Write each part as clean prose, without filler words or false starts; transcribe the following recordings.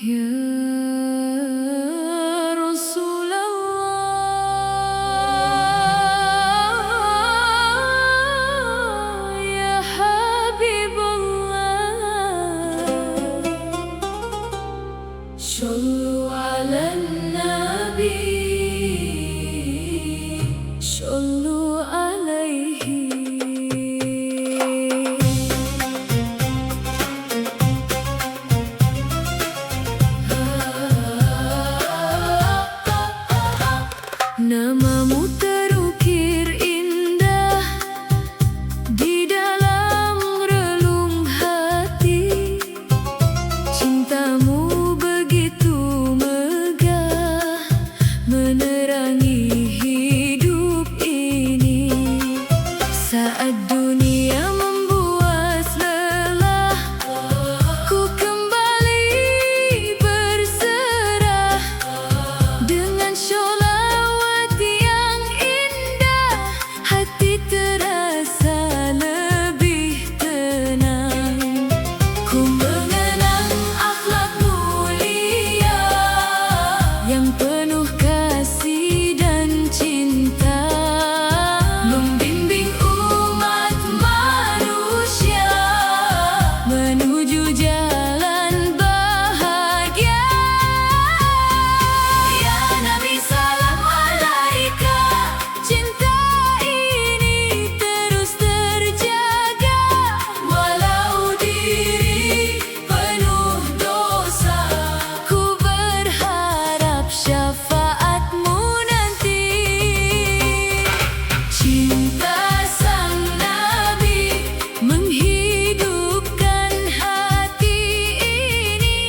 Ya Rasulullah, ya Habibullah, Sallu ala Nabi, sallu alaihi. Namamu terukir indah di dalam relung hati, cintamu begitu megah menerangi hidup ini. Saat dunia membuas lelah, ku kembali berserah dengan sholawat yang indah. Hati terasa lebih tenang. Ku mengenang akhlak mulia yang penuh kasih dan cinta, membimbing umat manusia menuju jalan bahagia. Ya Nabi, salam alaika, cinta ini terus terjaga walau diri penuh dosa. Ku berharap syafaatmu nanti. Cinta sang Nabi menghidupkan hati ini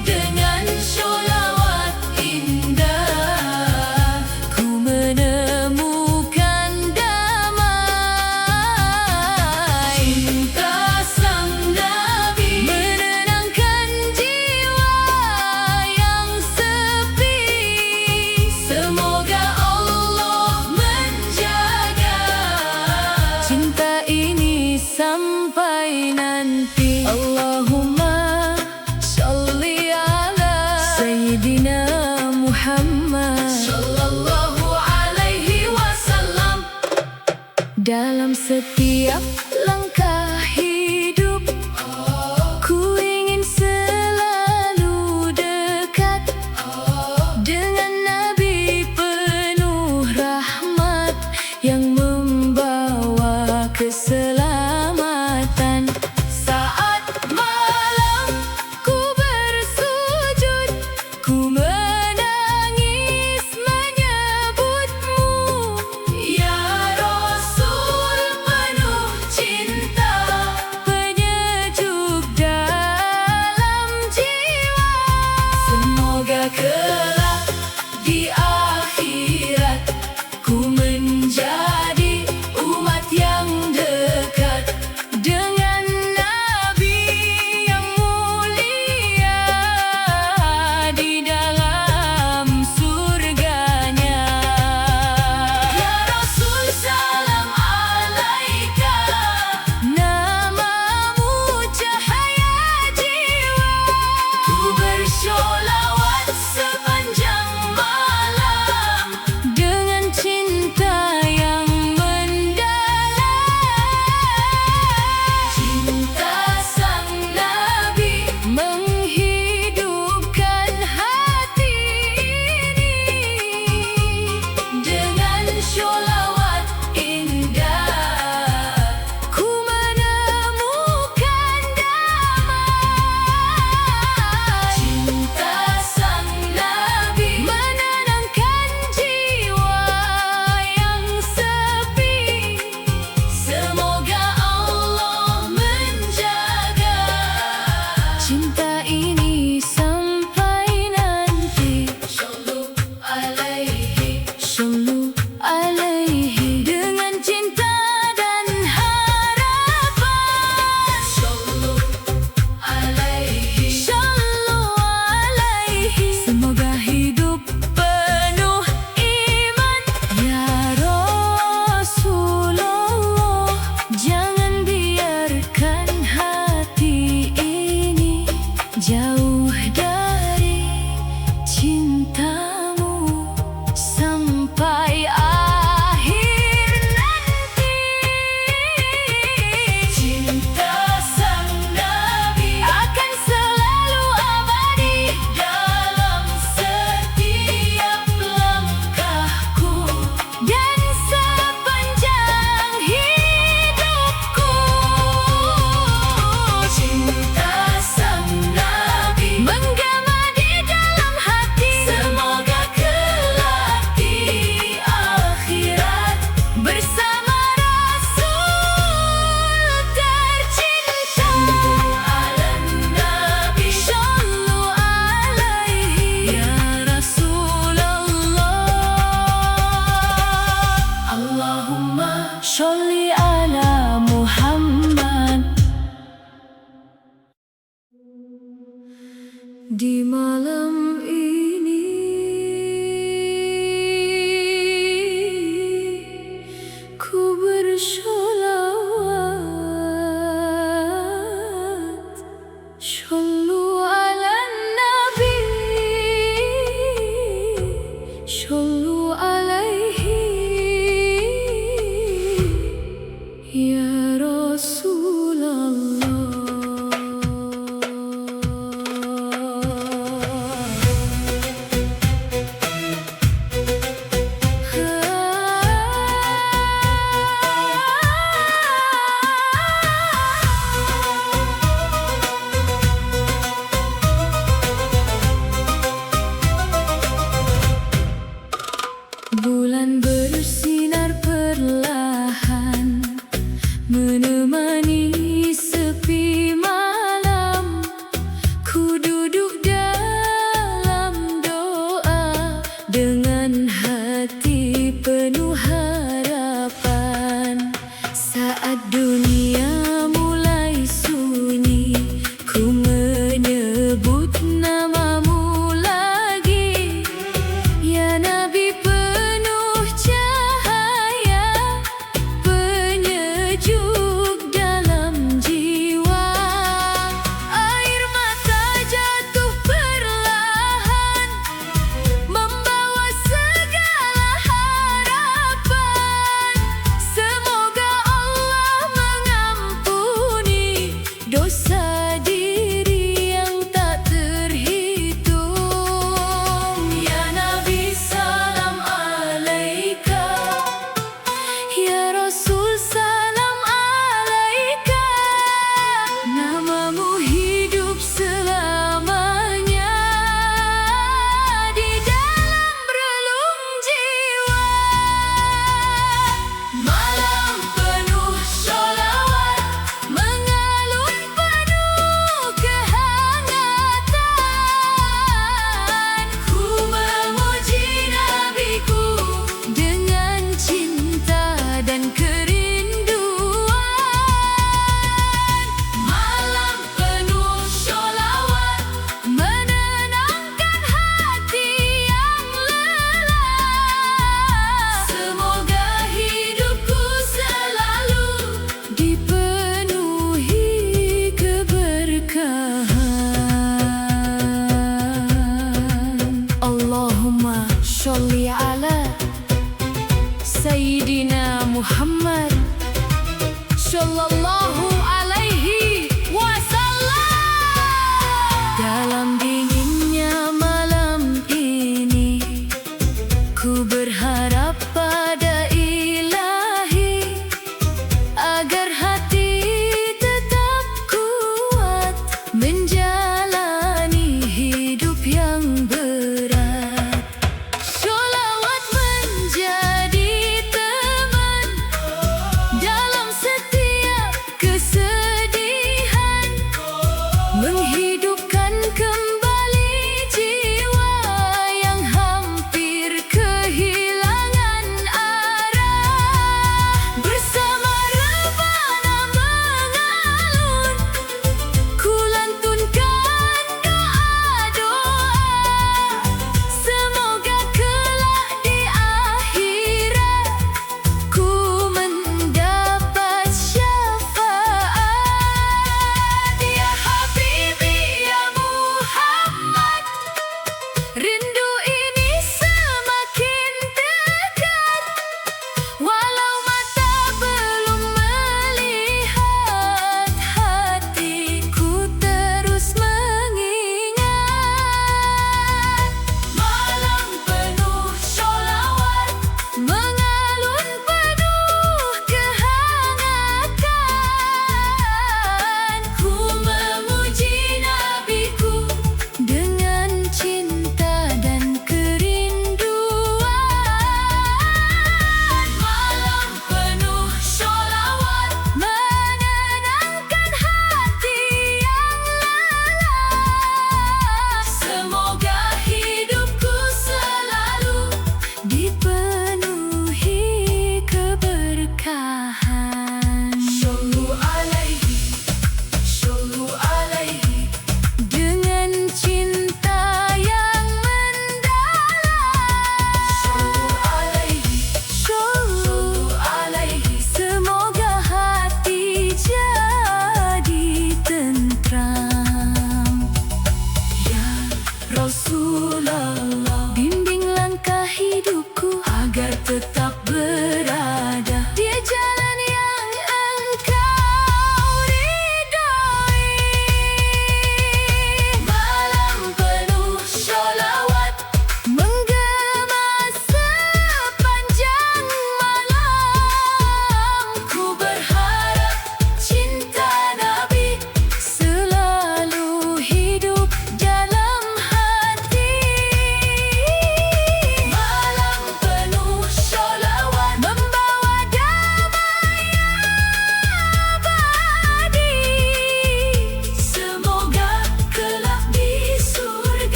dengan sholawat indah. Ku menemukan damai. Cinta sang Nabi menenangkan jiwa yang sepi. Semoga Allah menjaga cinta ini sampai nanti. Allahumma sholli ala Sayyidina Muhammad sallallahu alaihi wasallam. Dalam setiap langkah hidup, ku ingin selalu dekat dengan Nabi penuh rahmat yang membawa keselamatan. Saat Di malam ini ku bersolawat, shollu ala nabi, shollu alaihi ya Rasulullah.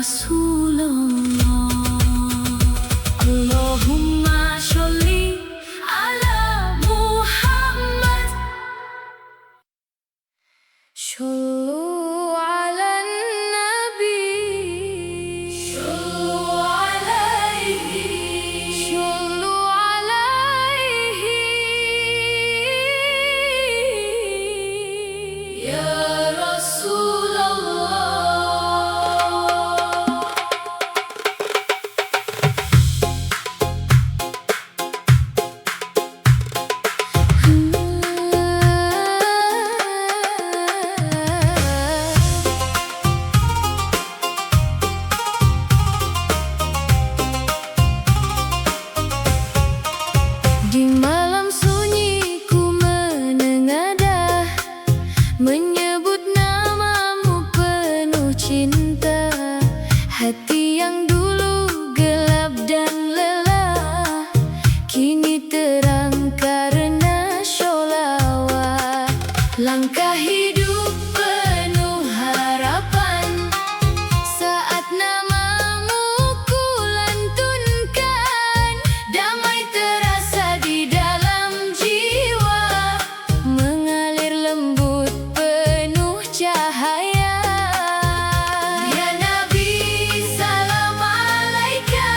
Rasulullah. Allahumma sholli ala Muhammad. Shollu ala Nabi. Shollu alaihi. Shollu alaihi. Ya Rasulullah. Di malam sunyi ku menengadah, menyebut namamu penuh cinta. Hati yang dulu gelap dan lelah, kini terang karena sholawat. Langkah hidup penuh harapan, saat namamu ku lantunkan. Damai terasa di dalam jiwa, mengalir lembut penuh cahaya. Ya Nabi, salam alaika,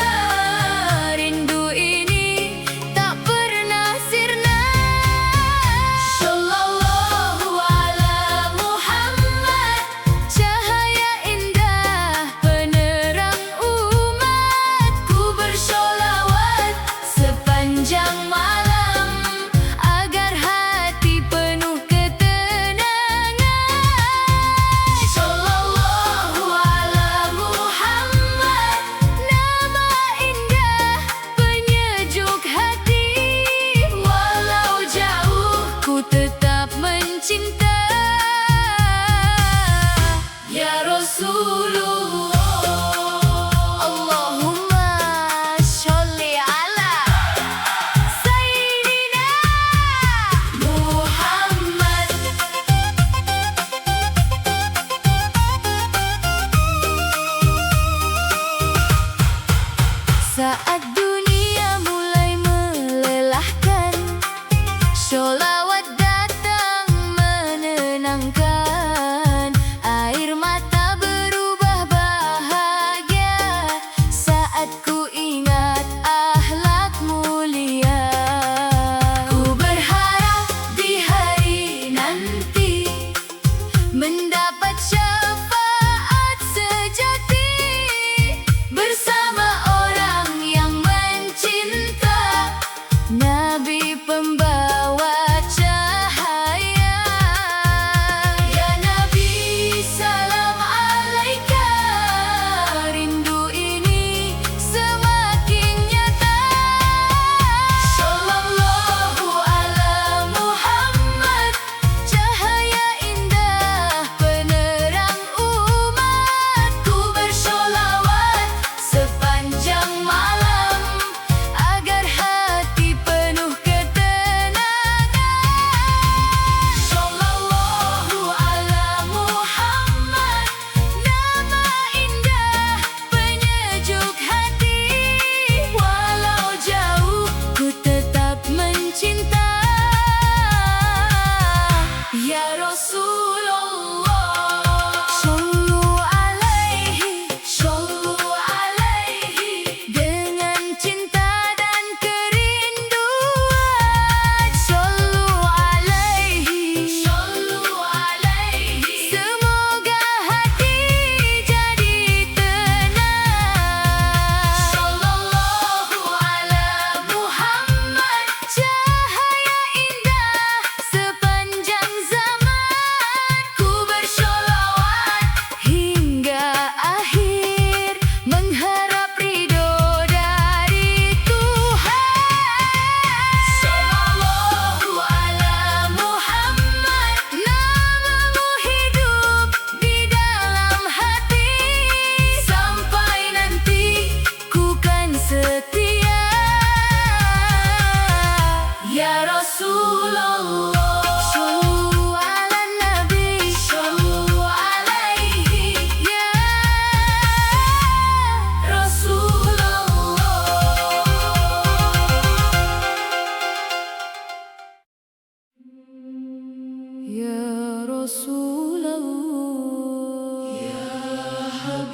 rindu ini tak pernah sirna. Shallallahu ala Muhammad, cahaya indah penerang umat. Ku bersholawat sepanjang malam, agar hati penuh ketenangan. Shallallahu ala Muhammad, nama indah penyejuk hati. Walau jauh ku tetap mencinta. Ya Rasulullah. Allahumma sholli ala Sayyidina Muhammad. Saat dunia mulai melelahkan, sholawat datang menenangkan. Air mata berubah bahagia, saat ku ingat akhlak mulia. Ku berharap di hari nanti mendapat syafaat sejati, bersama orang yang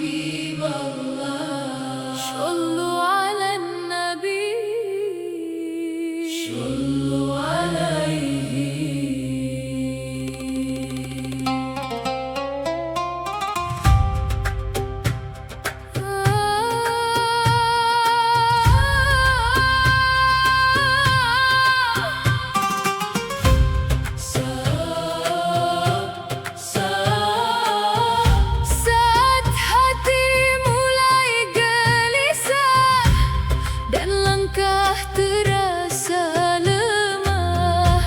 Habiballah. Sallu ala Nabi, sallu alaihi. Saat hati mulai gelisah dan langkah terasa lemah,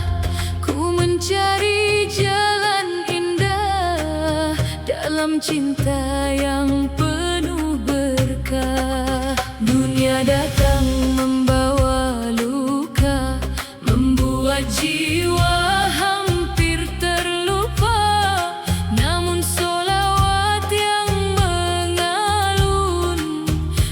ku mencari jalan indah dalam cinta yang penuh berkah. Dunia datang membawa luka, membuat jiwa hampir terlupa. Namun solawat yang mengalun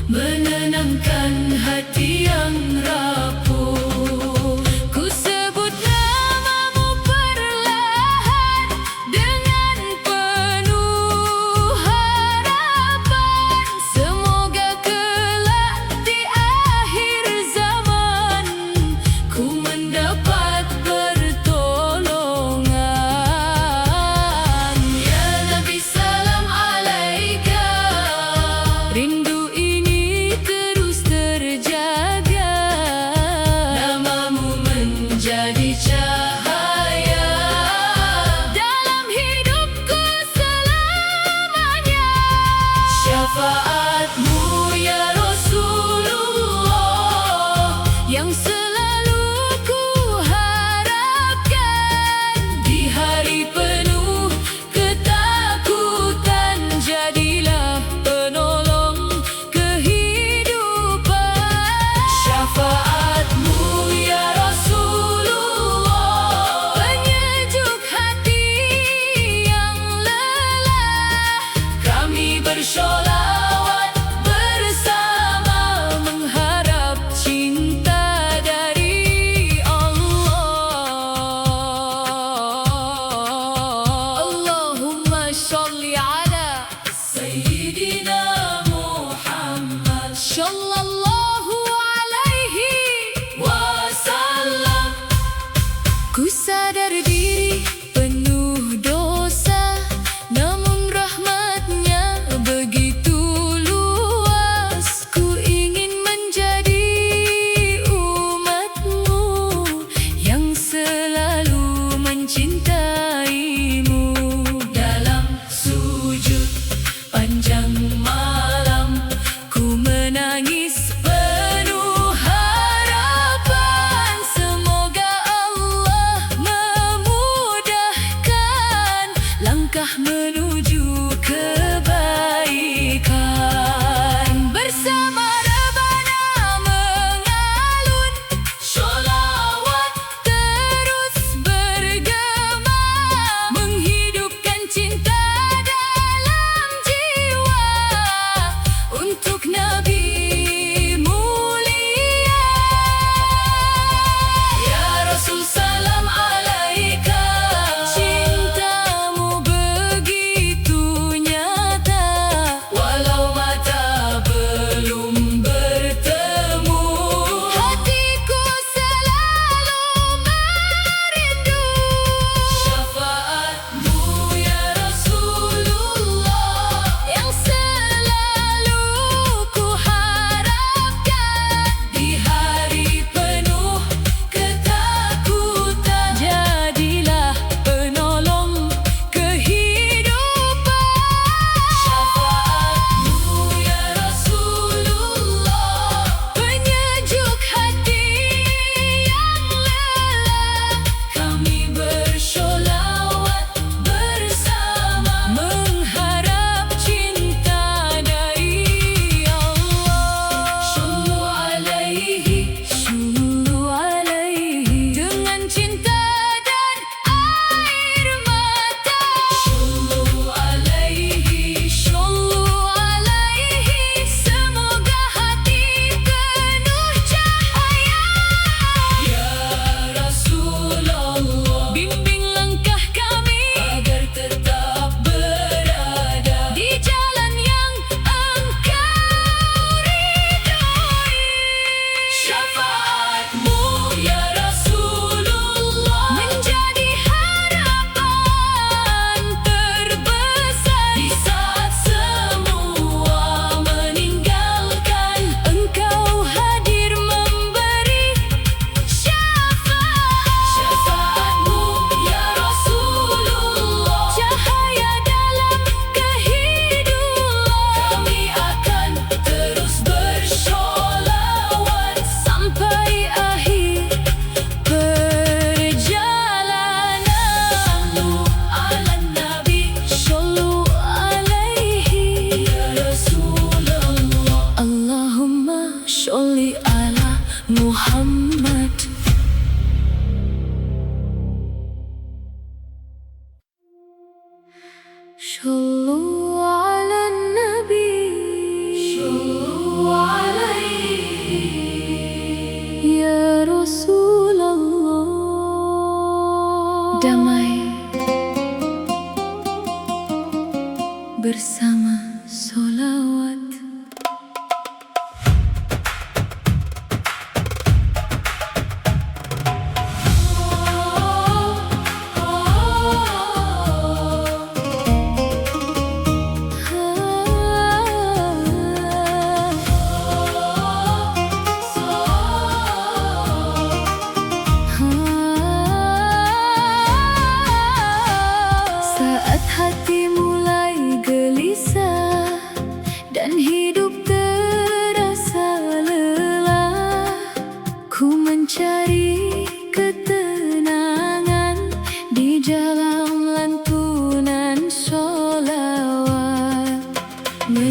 menenangkan hati yang rapuh. Ku sebut namamu perlahan dengan penuh harapan.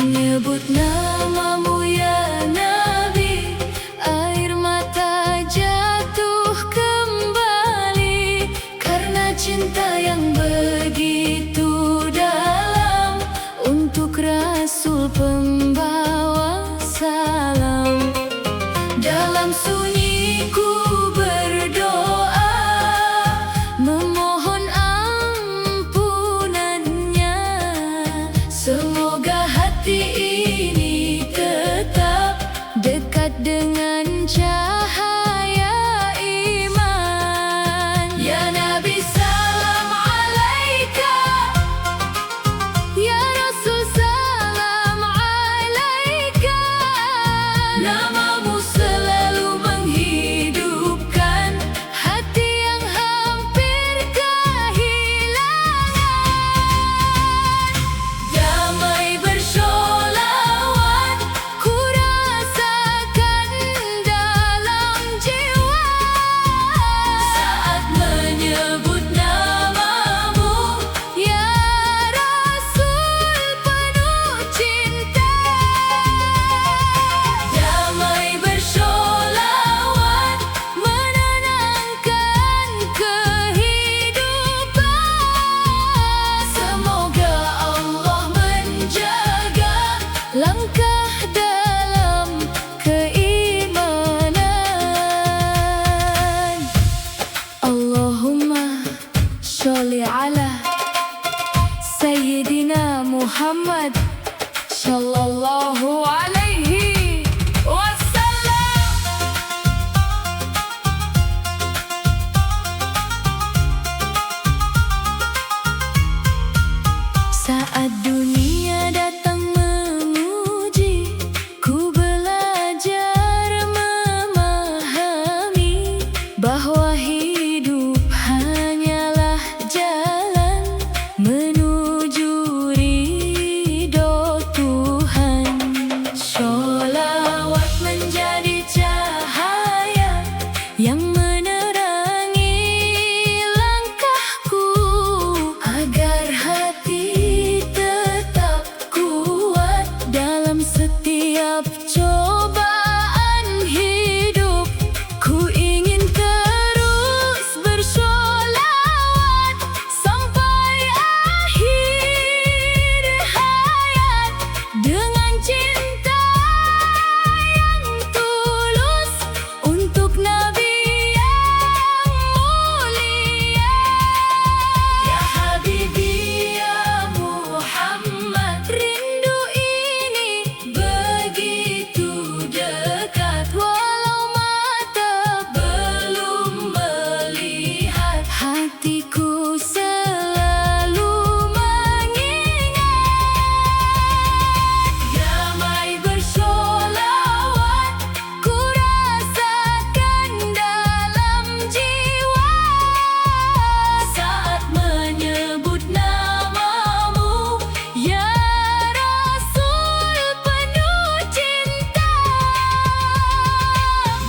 Menyebut namamu ya Nabi, air mata jatuh kembali karena cinta yang begitu dalam untuk Rasul pembawa salam. Dalam sunyi ku berdoa, memohon ampunannya. Semoga hati ini tetap dekat dengan cahaya iman. Ya Nabi salam alaika, ya Rasul salam alaika. Namamu selalu menghidupkan hati yang hampir kehilangan. Damai bersholawat ku rasakan dalam jiwa saat menyebut namamu ya Rasul penuh cinta. Damai bersholawat menenangkan kehidupan. Semoga Allah menjaga langkah dalam keimanan. Allahumma sholli ala Sayyidina Muhammad sallallahu alaihi wasallam. Saat dunia datang menguji, ku belajar memahami bahwa hidup hanyalah jalan menuju ridho Tuhan. Sholawat menjadi cahaya yang menerangi langkahku agar hati tetap kuat dalam setiap cobaan hidup. Ku ingin terus bersholawat sampai akhir hayat dengan cinta yang tulus untuk Nabi yang mulia. Ya Habibi ya Muhammad, rindu ini begitu dekat walau mata belum melihat. Hatiku selalu mengingat. Damai bersholawat ku rasakan dalam jiwa saat menyebut namamu ya Rasul penuh cinta.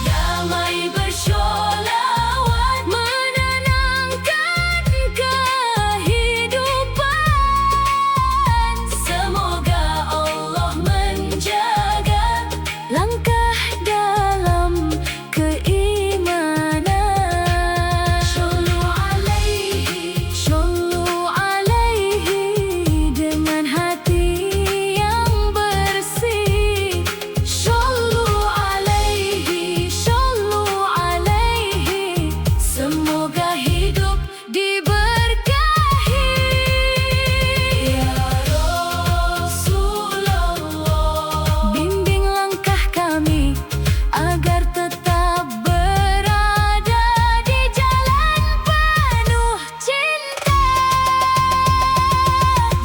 Damai bersholawat menenangkan kehidupan. Semoga Allah menjaga langkah dalam keimanan. Shollu alaihi dengan hati yang bersih. Shollu alaihi, semoga hidup diberkahi. Ya Rasulullah, bimbing langkah kami agar tetap berada di jalan penuh cinta.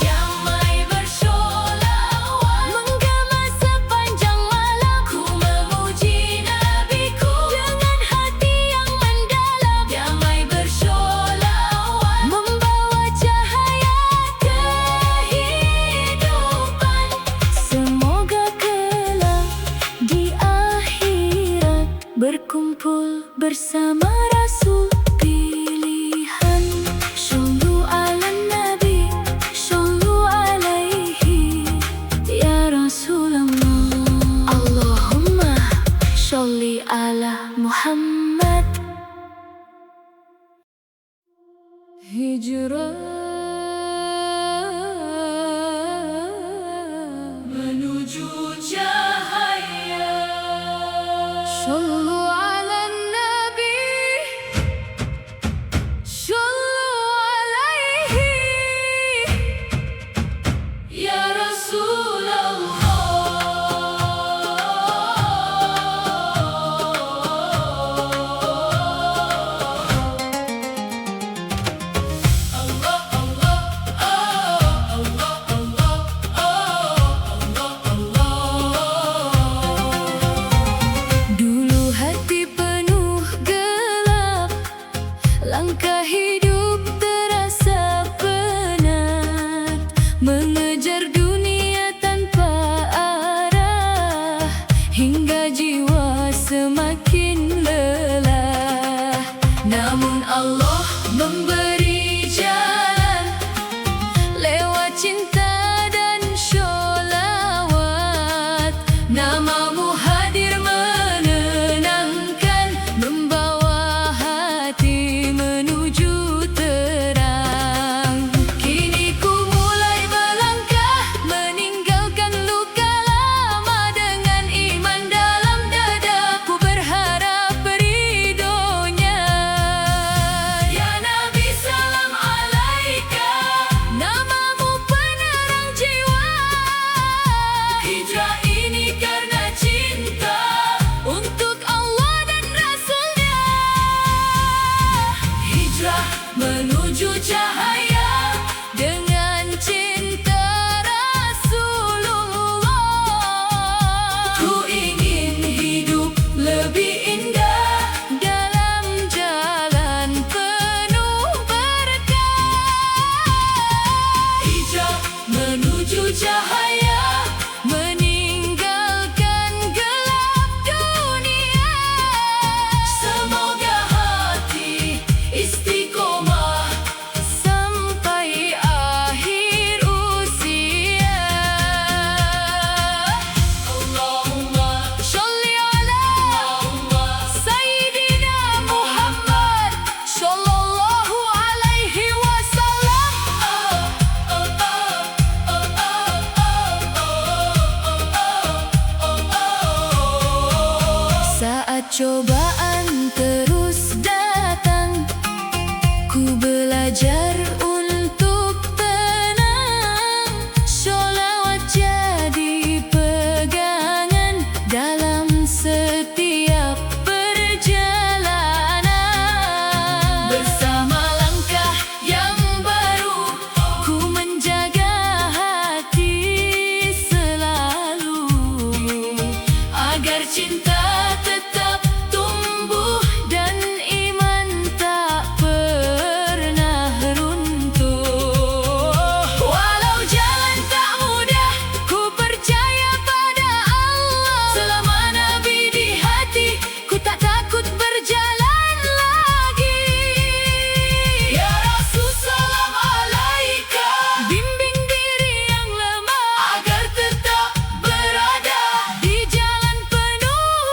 Damai bersholawat menggema sepanjang malam, ku memuji Nabiku dengan hati yang mendalam. Damai bersholawat membawa cahaya kehidupan. Semoga kelak di akhirat berkumpul bersama Rasul pilihan. Shollu ala Nabi, shollu alaihi ya Rasul. ala Muhammad. Hijrah menuju cahaya. Sallu ala Nabi, sallu alaihi ya Rasulullah. Langkah hidup terasa penat, mengejar dunia tanpa arah, hingga jiwa semakin lelah. Namun Allah memberi jalan lewat cinta dan sholawat. Namamu hadir menenangkan, membawa hati menuju terang. Kini ku mulai melangkah, meninggalkan luka lama. Dengan iman dalam dada, ku berharap ridhonya. Ya Nabi, salam alaika, namamu penerang jiwa. Hijrah ini karena cinta untuk Allah dan Rasulnya. Hijrah menuju cahaya dengan cinta Rasulullah. Ku ingin hidup lebih indah dalam jalan penuh berkah. Hijrah menuju cahaya, meninggalkan gelap dunia. Semoga hati istiqomah sampai akhir usia. Allahumma sholli ala Sayyidina Muhammad sallallahu alaihi wasallam. Saat cobaan terus datang, ku belajar untuk tenang. Sholawat jadi pegangan dalam setiap perjalanan. Bersama langkah yang baru, ku menjaga hati selalu, agar cinta tetap tumbuh dan iman tak pernah runtuh. Walau jalan tak mudah, ku percaya pada Allah. Selama Nabi di hati, ku tak takut berjalan lagi. Ya Rasul, salam alaika, bimbing diri yang lemah agar tetap berada di jalan penuh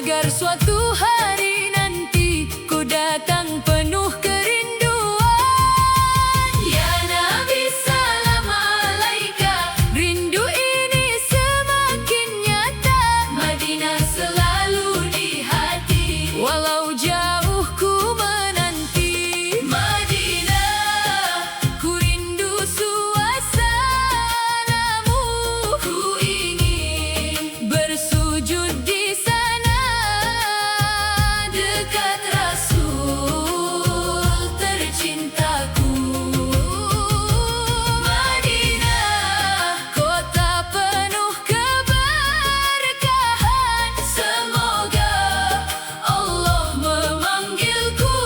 agar suatu hari nanti ku datang penuh kerinduan. Ya Nabi salam alaika, rindu ini semakin nyata. Madinah selalu di hati, walau jauh ku menanti. Madinah, ku rindu suasanamu. Ku ingin bersujud di sana, dekat Rasul tercintaku. Madinah, kota penuh keberkahan. Semoga Allah memanggilku,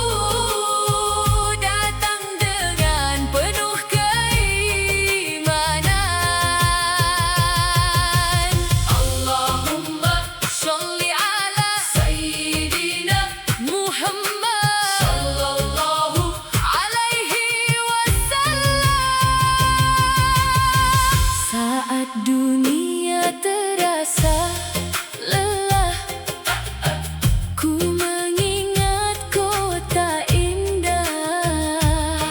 datang dengan penuh keimanan. Allahumma sholli ala Sayyidina Muhammad sallallahu alaihi wasallam. Saat dunia terasa lelah, ku mengingat kota indah,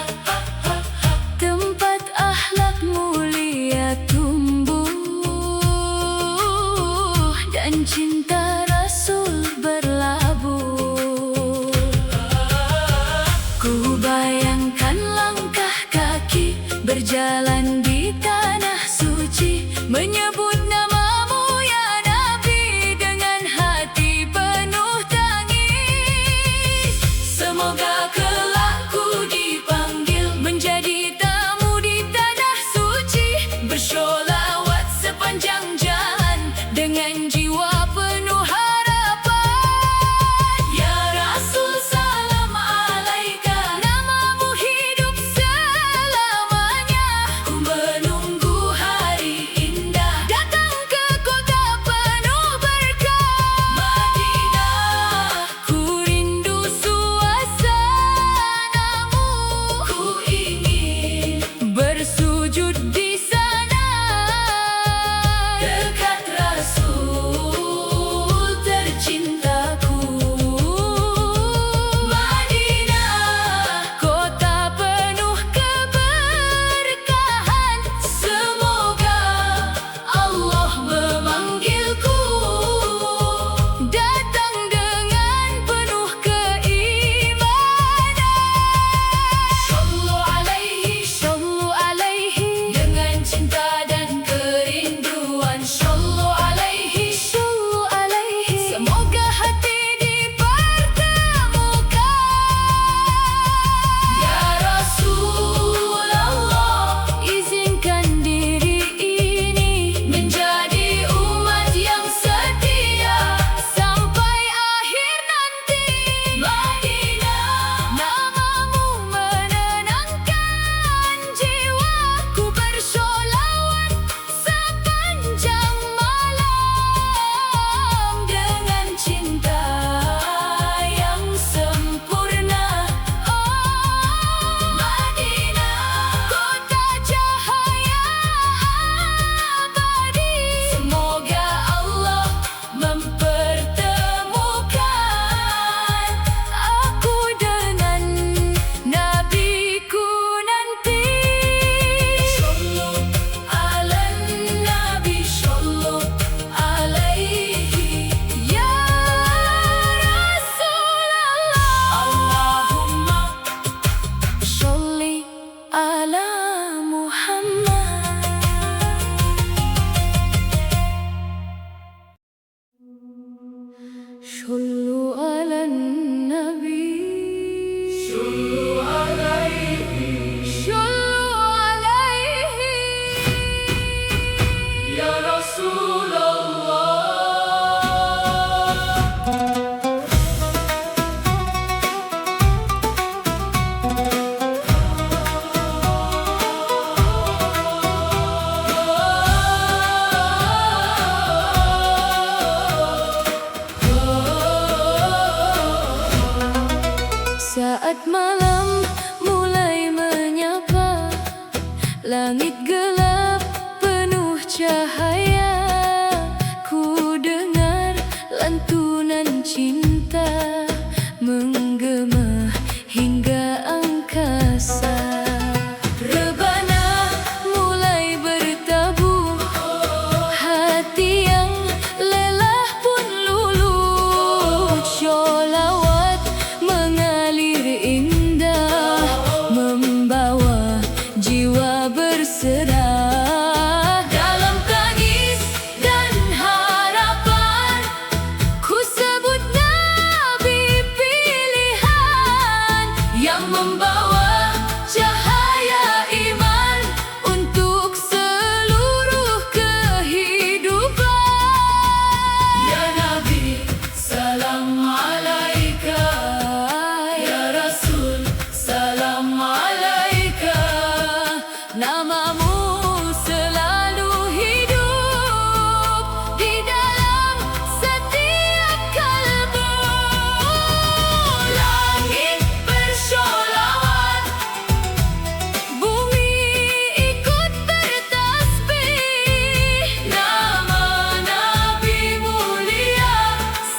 tempat akhlak mulia tumbuh dan cinta Rasul berlabuh. Ku bayangkan langkah kaki berjalan di tanah suci, menyebut namamu ya Nabi dengan hati penuh tangis. Semoga kelak ku dipanggil menjadi tamu di tanah suci, bersholawat sepanjang jalan dengan jiwa penuh harapan. Ya Rasul salam alaika, namamu hidup selamanya. Ku menunggu hari indah datang ke kota penuh berkah. Madinah, ku rindu suasanamu. Ku ingin bersujud di sana, dekat Rasul tercintaku. Madinah, kota penuh keberkahan. Semoga Allah memanggilku, datang dengan penuh keimanan. Shallu alaihi, dengan cinta dan kerinduan. Shallu alaihi, semoga hati dipertemukan. Ya Rasulullah, izinkan diri ini menjadi umat yang setia sampai akhir nanti. Madinah, namamu menenangkan jiwa. Ku bersholawat sepanjang malam dengan cinta yang sempurna. Oh, Madinah, kota cahaya abadi. Semoga Allah mempertemukan aku dengan nabiku nanti. Shallu ala nabi, shallu alaihi ya Rasulullah. Allahumma sholli ala Muhammad. Shollu ala nabi, shollu alaihi ya Rasulullah. Saat malam cinta menggema hingga angkasa. Rebana mulai bertabur, hati yang lelah pun luluh. Sholawat mengalir indah, membawa jiwa berserah. Dalam tangis dan harapan, ku sebut Nabi pilihan yang membawa cahaya iman untuk seluruh kehidupan. Ya Nabi, salam alaika. Ya Rasul, salam alaika. Namamu selalu hidup di dalam setiap kalbu. Langit bersholawat, bumi ikut bertasbih. Nama Nabi mulia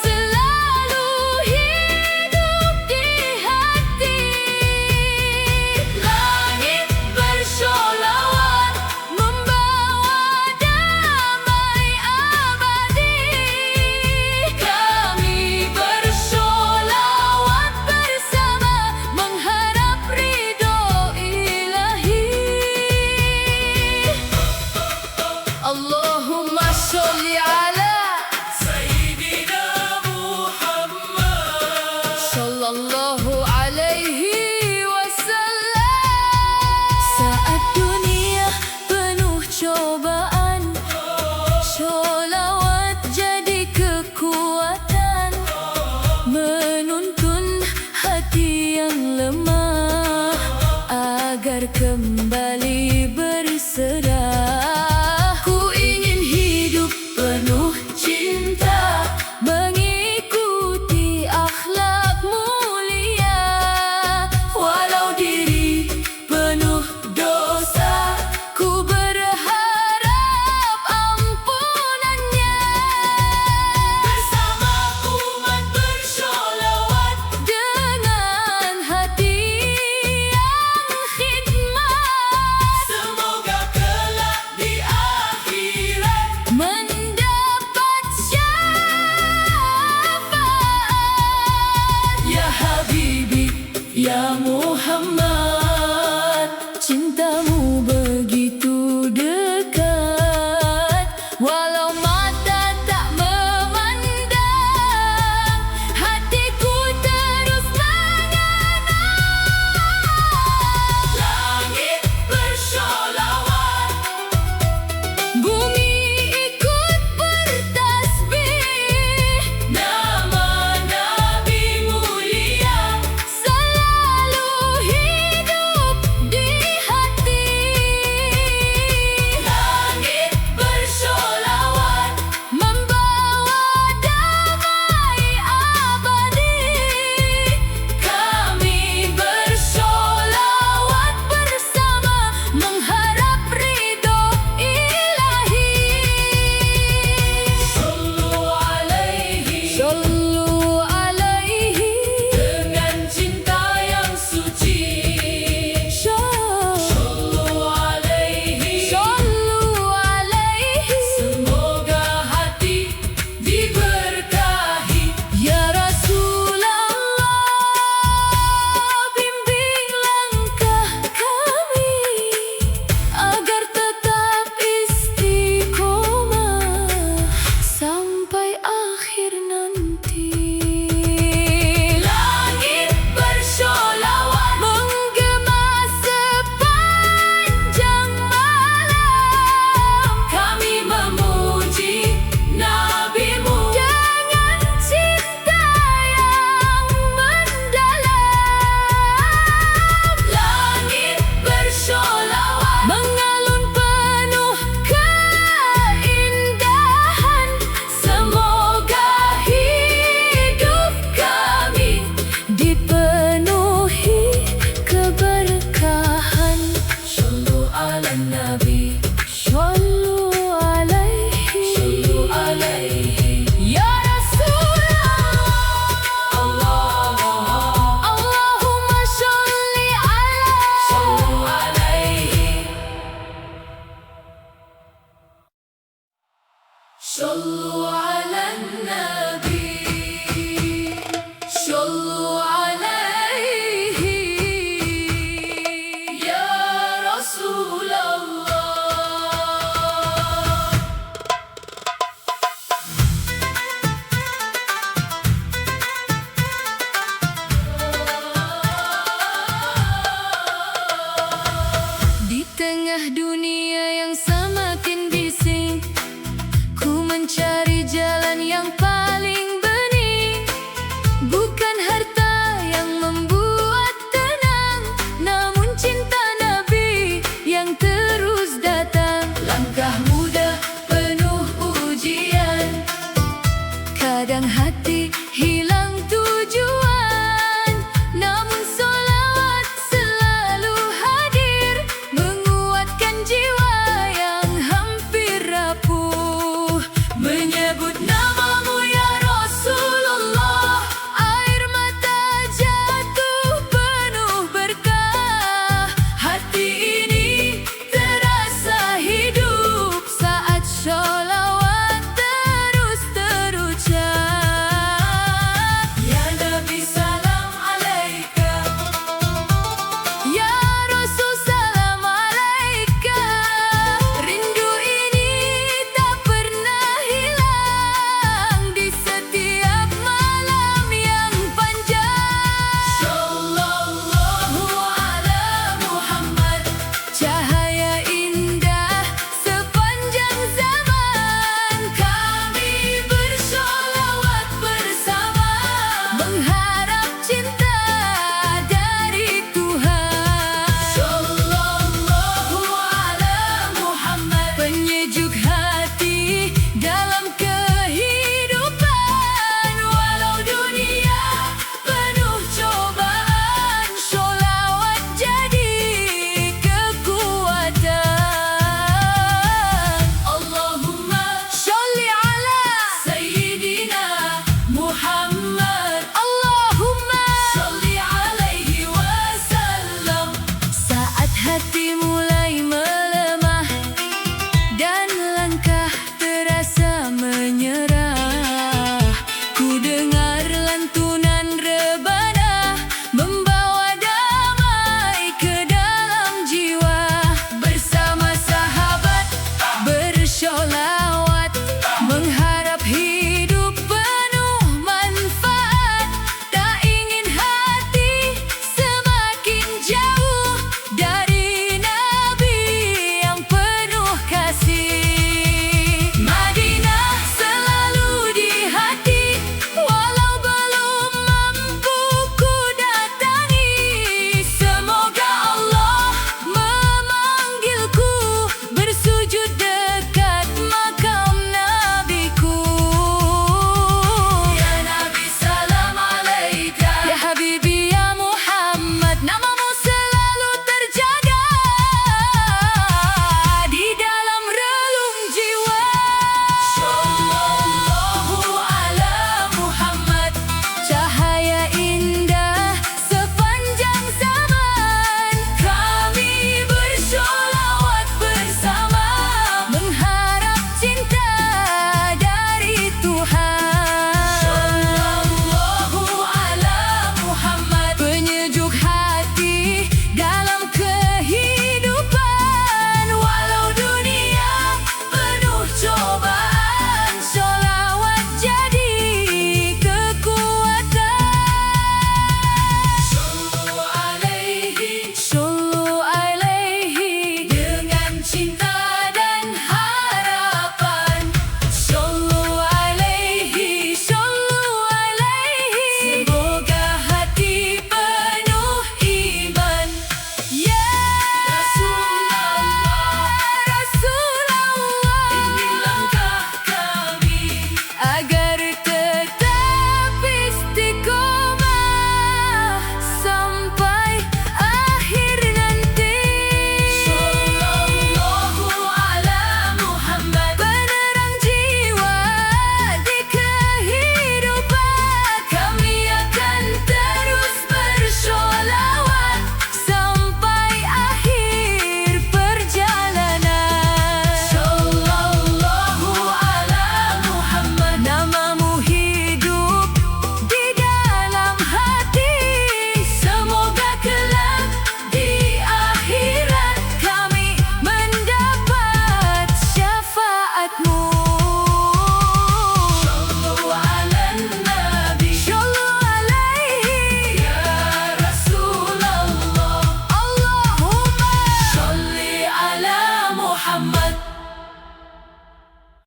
selalu hidup di hati. Langit bersholawat, membawa damai abadi. Kami bersholawat bersama, mengharap ridho ilahi. Allahumma sholli ala Sayyidina Muhammad sallallahu alaihi wasallam. Saat dunia penuh cobaan, sholawat jadi kekuatan, menuntun hati yang lemah agar kembali berserah. Ku ingin hidup penuh cinta, mengikuti akhlak mulia. Walau diri penuh dosa, ku berharap ampunannya. Bersama umat bersholawat, dengan hati yang khidmat, semoga kelak di akhirat mendapat syafaat. Ya Habibi, ya Muhammad, cintamu begitu dekat. Walau mata tak memandang, hatiku terus mengenang. Langit bersholawat, bumi ikut bertasbih. Nama Nabi mulia selalu hidup pegang hati